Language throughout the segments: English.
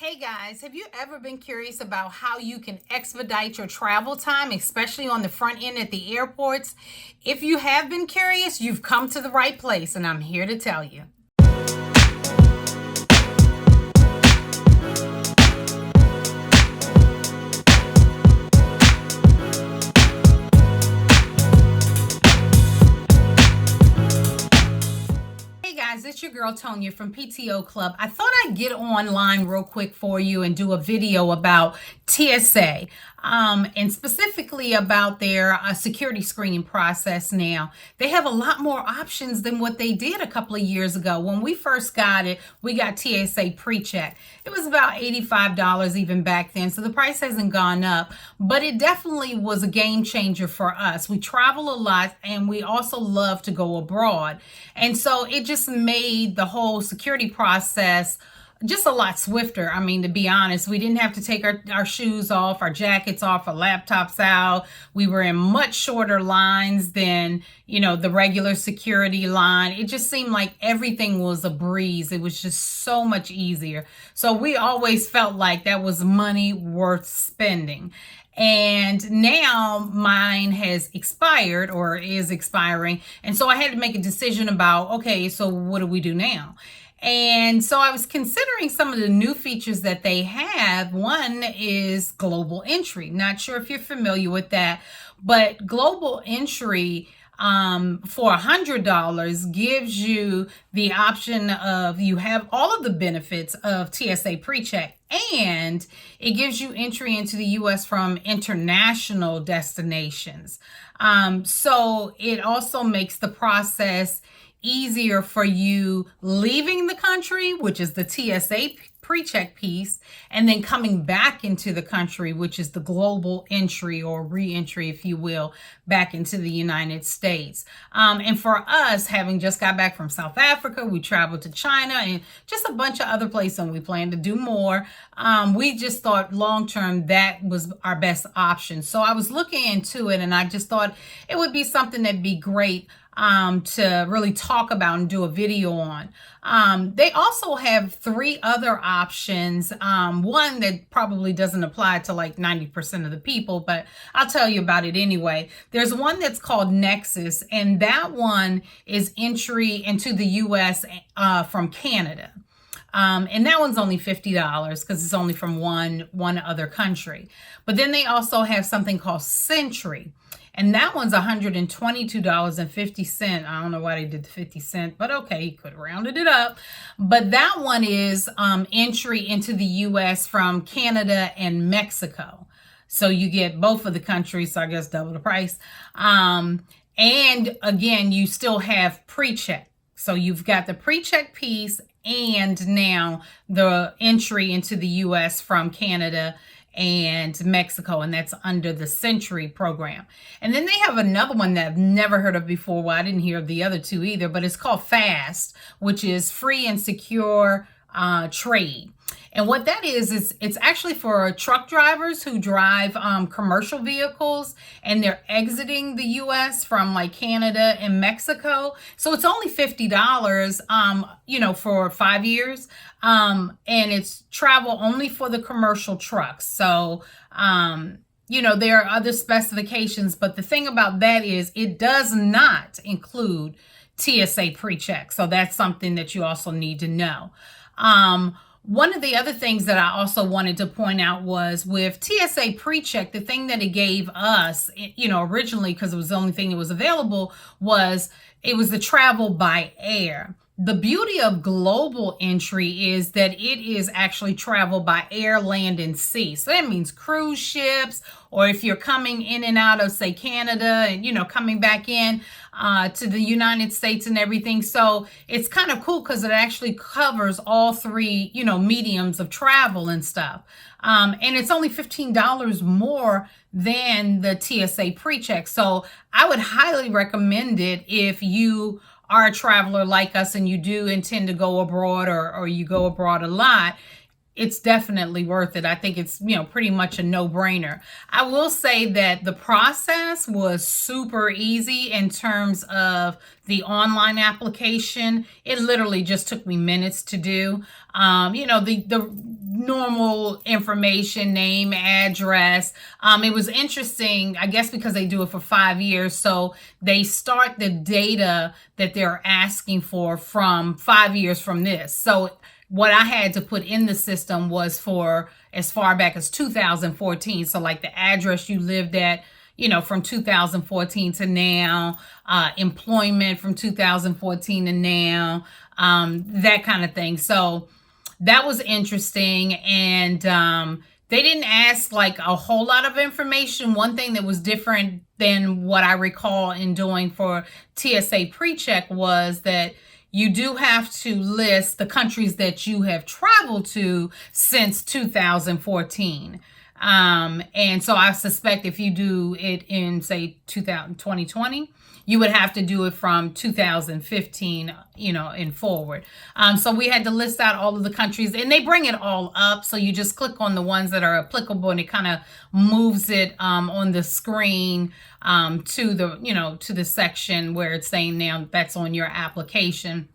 Hey guys, have you ever been curious about how you can expedite your travel time, especially on the front end at the airports? If you have been curious, you've come to the right place, and I'm here to tell you. Hey guys, it's your girl Tonya from PTO Club. I thought I'd get online real quick for you and do a video about TSA, and specifically about their security screening process now. They have a lot more options than what they did a couple of years ago. When we first got it, we got TSA pre-check. It was about $85 even back then, so the price hasn't gone up, but it definitely was a game changer for us. We travel a lot and we also love to go abroad. And so it just made the whole security process just a lot swifter. I mean, to be honest, we didn't have to take our shoes off, our jackets off, our laptops out. We were in much shorter lines than, the regular security line. It just seemed like everything was a breeze. It was just so much easier. So we always felt like that was money worth spending. And now mine has expired or is expiring. And so I had to make a decision about, okay, so what do we do now? And so I was considering some of the new features that they have. One is global entry. Not sure if you're familiar with that, but global entry for $100 gives you the option of, you have all of the benefits of TSA PreCheck, and it gives you entry into the U.S. from international destinations. So it also makes the process easier for you leaving the country, which is the TSA pre-check piece, and then coming back into the country, which is the global entry or re-entry, if you will, back into the United States. And for us, having just got back from South Africa, we traveled to China and just a bunch of other places, and we plan to do more. We just thought long-term that was our best option. So I was looking into it, and I just thought it would be something that'd be great to really talk about and do a video on. They also have three other options. One that probably doesn't apply to like 90% of the people, but I'll tell you about it anyway. There's one that's called Nexus, and that one is entry into the U.S. From Canada. And that one's only $50 because it's only from one other country. But then they also have something called Century. And that one's $122.50. I don't know why they did the 50 cent, but okay, you could have rounded it up. But that one is entry into the U.S. from Canada and Mexico. So you get both of the countries, so I guess double the price. And again, you still have pre-check. So you've got the pre-check piece and now the entry into the U.S. from Canada and Mexico, and that's under the Century program. And then they have another one that I've never heard of before. Well, I didn't hear of the other two either, but it's called FAST, which is free and secure trade. And what that is it's actually for truck drivers who drive commercial vehicles and they're exiting the U.S. from like Canada and Mexico. So it's only $50, for 5 years. And it's travel only for the commercial trucks. So, there are other specifications, but the thing about that is it does not include TSA pre-check. So that's something that you also need to know. One of the other things that I also wanted to point out was with TSA PreCheck, the thing that it gave us, originally, because it was the only thing that was available, was it was the travel by air. The beauty of global entry is that it is actually travel by air, land, and sea. So that means cruise ships, or if you're coming in and out of, say, Canada and, coming back in to the United States and everything. So it's kind of cool because it actually covers all three, mediums of travel and stuff. And it's only $15 more than the TSA PreCheck. So I would highly recommend it if you are a traveler like us and you do intend to go abroad or you go abroad a lot. It's definitely worth it. I think it's, pretty much a no-brainer. I will say that the process was super easy in terms of the online application. It literally just took me minutes to do. The normal information, name, address. It was interesting, I guess, because they do it for 5 years. So they start the data that they're asking for from 5 years from this. So what I had to put in the system was for as far back as 2014. So like the address you lived at, from 2014 to now, employment from 2014 to now, that kind of thing. So that was interesting. And they didn't ask like a whole lot of information. One thing that was different than what I recall in doing for TSA pre-check was that you do have to list the countries that you have traveled to since 2014. And so I suspect if you do it in, say, 2020, you would have to do it from 2015, and forward. So we had to list out all of the countries, and they bring it all up. So you just click on the ones that are applicable, and it kind of moves it on the screen to the section where it's saying now that's on your application.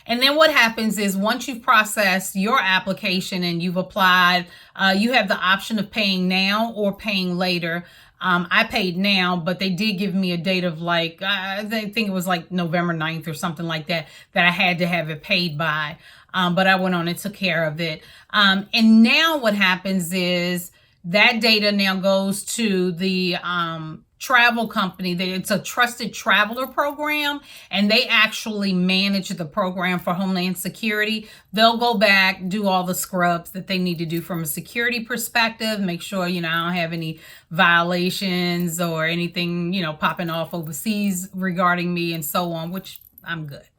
And then what happens is once you've processed your application and you've applied, you have the option of paying now or paying later. I paid now, but they did give me a date of like, I think it was like November 9th or something like that I had to have it paid by. But I went on and took care of it. And now what happens is that data now goes to the travel company. It's a trusted traveler program, and they actually manage the program for Homeland Security. They'll go back, do all the scrubs that they need to do from a security perspective, make sure, I don't have any violations or anything, popping off overseas regarding me and so on, which I'm good.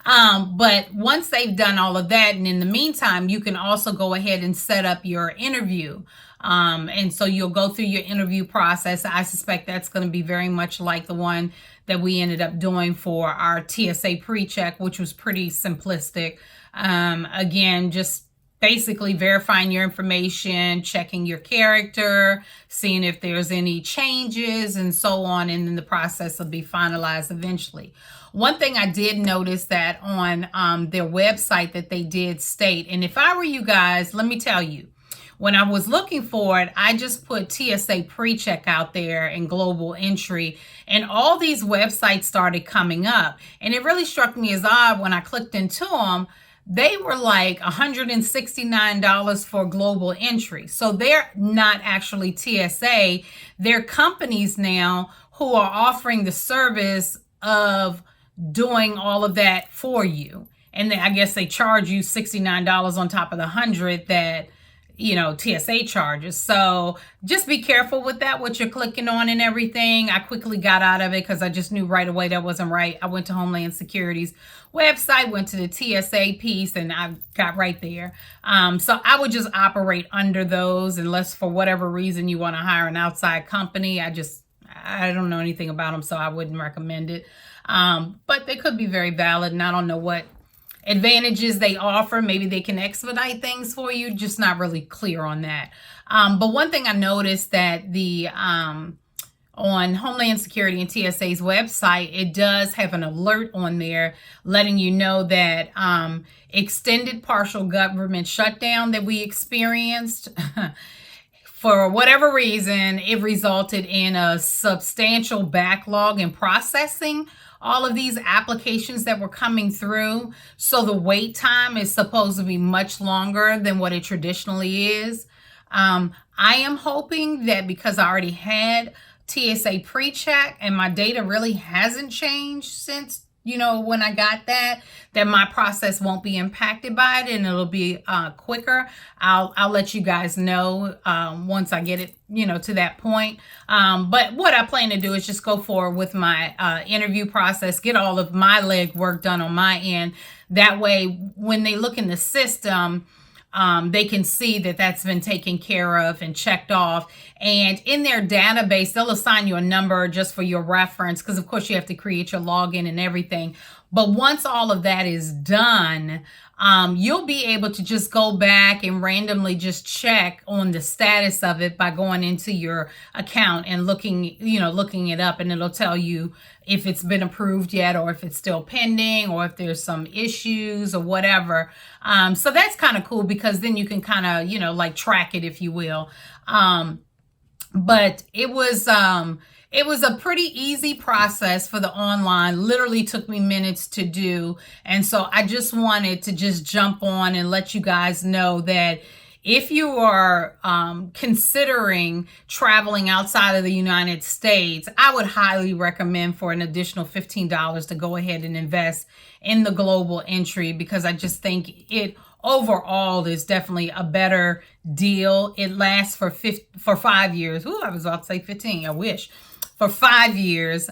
But once they've done all of that, and in the meantime, you can also go ahead and set up your interview. And so you'll go through your interview process. I suspect that's going to be very much like the one that we ended up doing for our TSA pre-check, which was pretty simplistic. Again, just basically verifying your information, checking your character, seeing if there's any changes and so on. And then the process will be finalized eventually. One thing I did notice that on their website that they did state, and if I were you guys, let me tell you, when I was looking for it, I just put TSA pre-check out there and global entry, and all these websites started coming up. And it really struck me as odd when I clicked into them. They were like $169 for global entry. So they're not actually TSA. They're companies now who are offering the service of doing all of that for you. And then I guess they charge you $69 on top of the $100 that TSA charges. So just be careful with that, what you're clicking on and everything. I quickly got out of it because I just knew right away that wasn't right. I went to Homeland Security's website, went to the TSA piece, and I got right there. So I would just operate under those unless for whatever reason you want to hire an outside company. I don't know anything about them, so I wouldn't recommend it. But they could be very valid, and I don't know what advantages they offer. Maybe they can expedite things for you, just not really clear on that. But one thing I noticed that the on Homeland Security and TSA's website, it does have an alert on there letting you know that extended partial government shutdown that we experienced for whatever reason, it resulted in a substantial backlog in processing all of these applications that were coming through. So the wait time is supposed to be much longer than what it traditionally is. I am hoping that because I already had TSA pre-check and my data really hasn't changed since, when I got that my process won't be impacted by it and it'll be quicker. I'll let you guys know once I get it, to that point. But what I plan to do is just go forward with my interview process, get all of my leg work done on my end. That way, when they look in the system, they can see that that's been taken care of and checked off. And in their database, they'll assign you a number just for your reference, because of course you have to create your login and everything. But once all of that is done, you'll be able to just go back and randomly just check on the status of it by going into your account and looking it up, and it'll tell you if it's been approved yet, or if it's still pending, or if there's some issues or whatever. So that's kind of cool, because then you can kind of, like track it, if you will. But it was a pretty easy process for the online. Literally took me minutes to do. And so I just wanted to just jump on and let you guys know that if you are considering traveling outside of the United States, I would highly recommend for an additional $15 to go ahead and invest in the global entry, because I just think it overall is definitely a better deal. It lasts for 5 years. Ooh, I was about to say 15. I wish. For 5 years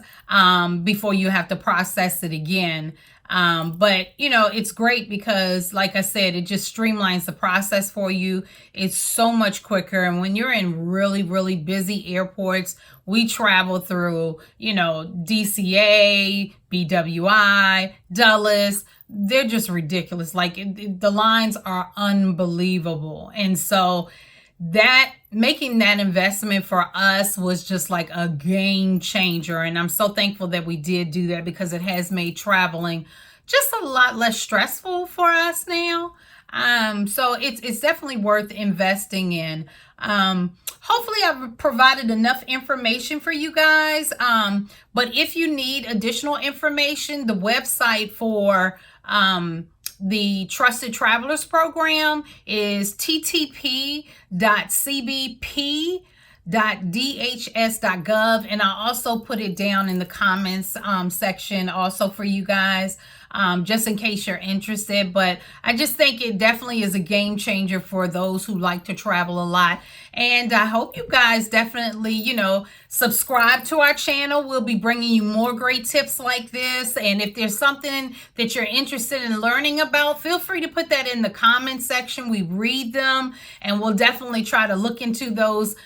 before you have to process it again. But it's great because, like I said, it just streamlines the process for you. It's so much quicker. And when you're in really, really busy airports, we travel through, DCA, BWI, Dulles. They're just ridiculous. Like the lines are unbelievable. And so making that investment for us was just like a game changer. And I'm so thankful that we did do that, because it has made traveling just a lot less stressful for us now. So it's definitely worth investing in. Hopefully I've provided enough information for you guys. But if you need additional information, the website for the Trusted Travelers Program is ttp.cbp.dhs.gov, and I'll also put it down in the comments section also for you guys, just in case you're interested. But I just think it definitely is a game changer for those who like to travel a lot. And I hope you guys definitely, subscribe to our channel. We'll be bringing you more great tips like this. And if there's something that you're interested in learning about, feel free to put that in the comment section. We read them, and we'll definitely try to look into those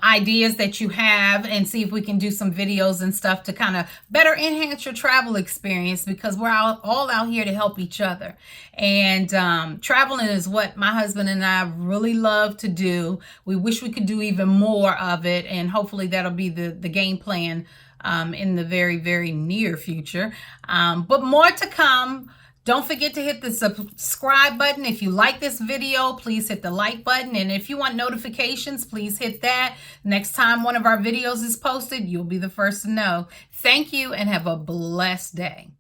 ideas that you have and see if we can do some videos and stuff to kind of better enhance your travel experience, because we're all out here to help each other. And traveling is what my husband and I really love to do. We wish we could do even more of it, and hopefully that'll be the game plan in the very, very near future. But more to come. Don't forget to hit the subscribe button. If you like this video, please hit the like button. And if you want notifications, please hit that. Next time one of our videos is posted, you'll be the first to know. Thank you, and have a blessed day.